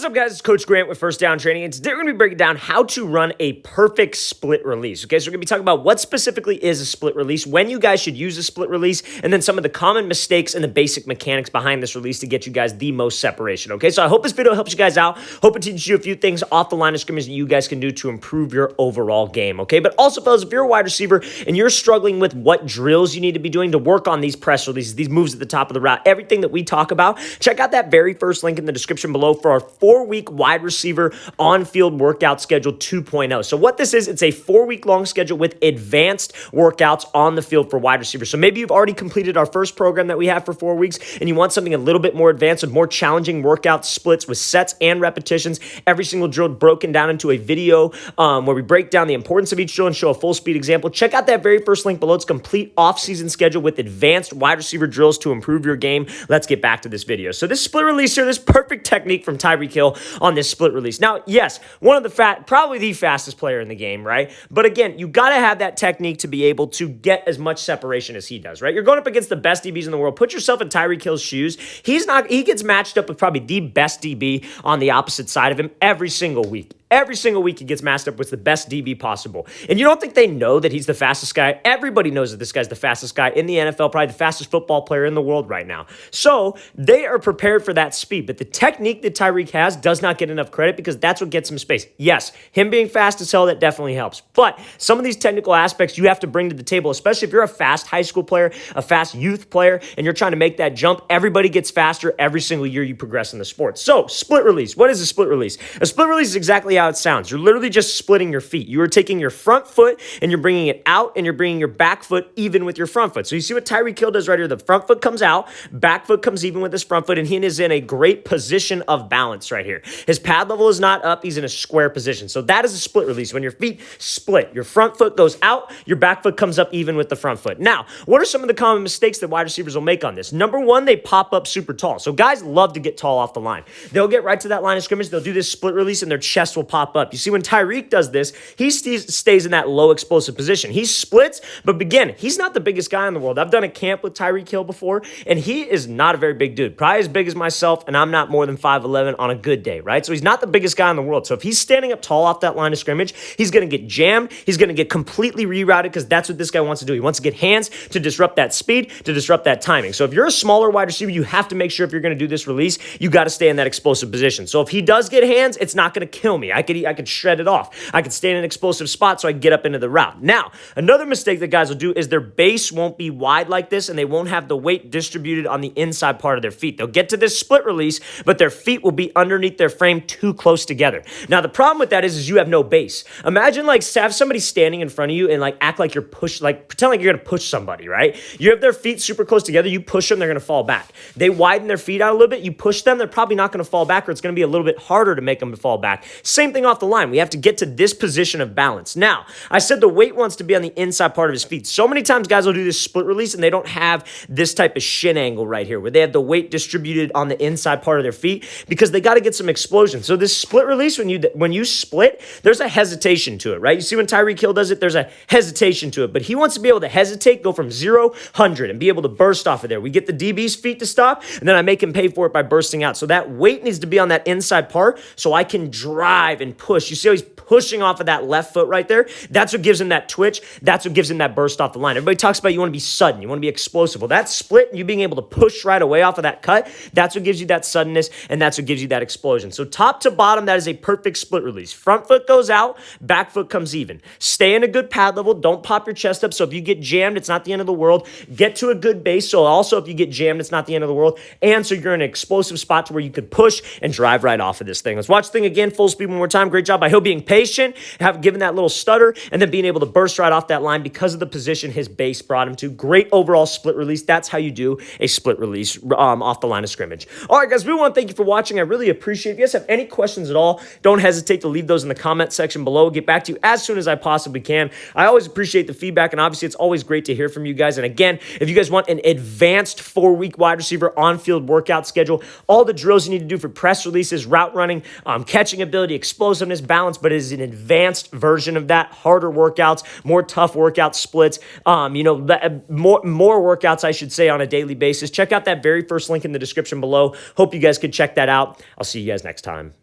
What's up, guys? It's Coach Grant with First Down Training, and today we're going to be breaking down how to run a perfect split release. Okay, so we're going to be talking about what specifically is a split release, when you guys should use a split release, and then some of the common mistakes and the basic mechanics behind this release to get you guys the most separation. Okay, so I hope this video helps you guys out. Hope it teaches you a few things off the line of scrimmage that you guys can do to improve your overall game. Okay, but also, fellas, if you're a wide receiver and you're struggling with what drills you need to be doing to work on these press releases, these moves at the top of the route, everything that we talk about, check out that very first link in the description below for our 4-week wide receiver on-field workout schedule 2.0. So what this is, it's a 4-week long schedule with advanced workouts on the field for wide receivers. So maybe you've already completed our first program that we have for 4 weeks and you want something a little bit more advanced with more challenging workout splits with sets and repetitions, every single drill broken down into a video where we break down the importance of each drill and show a full speed example. Check out that very first link below. It's a complete off-season schedule with advanced wide receiver drills to improve your game. Let's get back to this video. So this split release here, this perfect technique from Tyreek on this split release. Now, yes, one of the probably the fastest player in the game, right? But again, you got to have that technique to be able to get as much separation as he does, right? You're going up against the best DBs in the world. Put yourself in Tyreek Hill's shoes. He gets matched up with probably the best DB on the opposite side of him every single week. Every single week he gets matched up with the best DB possible. And you don't think they know that he's the fastest guy? Everybody knows that this guy's the fastest guy in the NFL, probably the fastest football player in the world right now. So they are prepared for that speed. But the technique that Tyreek has does not get enough credit because that's what gets him space. Yes, him being fast as hell, that definitely helps. But some of these technical aspects you have to bring to the table, especially if you're a fast high school player, a fast youth player, and you're trying to make that jump. Everybody gets faster every single year you progress in the sport. So split release. What is a split release? A split release is exactly how it sounds. You're literally just splitting your feet. You are taking your front foot and you're bringing it out and you're bringing your back foot even with your front foot. So you see what Tyreek Hill does right here. The front foot comes out, back foot comes even with his front foot, and he is in a great position of balance right here. His pad level is not up. He's in a square position. So that is a split release. When your feet split, your front foot goes out, your back foot comes up even with the front foot. Now, what are some of the common mistakes that wide receivers will make on this? Number one, they pop up super tall. So guys love to get tall off the line. They'll get right to that line of scrimmage. They'll do this split release and their chest will pop up. You see, when Tyreek does this, he stays in that low explosive position. He splits, but again, he's not the biggest guy in the world. I've done a camp with Tyreek Hill before, and he is not a very big dude. Probably as big as myself, and I'm not more than 5'11" on a good day, right? So he's not the biggest guy in the world. So if he's standing up tall off that line of scrimmage, he's going to get jammed. He's going to get completely rerouted because that's what this guy wants to do. He wants to get hands to disrupt that speed, to disrupt that timing. So if you're a smaller wide receiver, you have to make sure if you're going to do this release, you got to stay in that explosive position. So if he does get hands, it's not going to kill me. I could shred it off. I could stay in an explosive spot so I can get up into the route. Now, another mistake that guys will do is their base won't be wide like this and they won't have the weight distributed on the inside part of their feet. They'll get to this split release, but their feet will be underneath their frame too close together. Now, the problem with that is you have no base. Imagine have somebody standing in front of you and act like you're pretend like you're going to push somebody, right? You have their feet super close together. You push them, they're going to fall back. They widen their feet out a little bit. You push them, they're probably not going to fall back, or it's going to be a little bit harder to make them fall back. Same thing off the line. We have to get to this position of balance. Now, I said the weight wants to be on the inside part of his feet. So many times guys will do this split release and they don't have this type of shin angle right here where they have the weight distributed on the inside part of their feet because they got to get some explosion. So this split release, when you split, there's a hesitation to it, right? You see when Tyreek Hill does it, there's a hesitation to it, but he wants to be able to hesitate, go from 0, 100 and be able to burst off of there. We get the DB's feet to stop and then I make him pay for it by bursting out. So that weight needs to be on that inside part so I can drive and push. You see how he's pushing off of that left foot right there? That's what gives him that twitch. That's what gives him that burst off the line. Everybody talks about you want to be sudden. You want to be explosive. Well, that split and you being able to push right away off of that cut, that's what gives you that suddenness and that's what gives you that explosion. So top to bottom, that is a perfect split release. Front foot goes out, back foot comes even. Stay in a good pad level. Don't pop your chest up. So if you get jammed, it's not the end of the world. Get to a good base. So also if you get jammed, it's not the end of the world. And so you're in an explosive spot to where you could push and drive right off of this thing. Let's watch the thing again, full speed one more time. Great job by Hill being patient, given that little stutter, and then being able to burst right off that line because of the position his base brought him to. Great overall split release. That's how you do a split release off the line of scrimmage. All right, guys, we want to thank you for watching. I really appreciate it. If you guys have any questions at all, don't hesitate to leave those in the comment section below. I'll get back to you as soon as I possibly can. I always appreciate the feedback, and obviously it's always great to hear from you guys. And again, if you guys want an advanced 4-week wide receiver on-field workout schedule, all the drills you need to do for press releases, route running, catching ability, explosiveness, balance, but it is an advanced version of that, harder workouts, more tough workout splits, more workouts, I should say, on a daily basis. Check out that very first link in the description below. Hope you guys could check that out. I'll see you guys next time.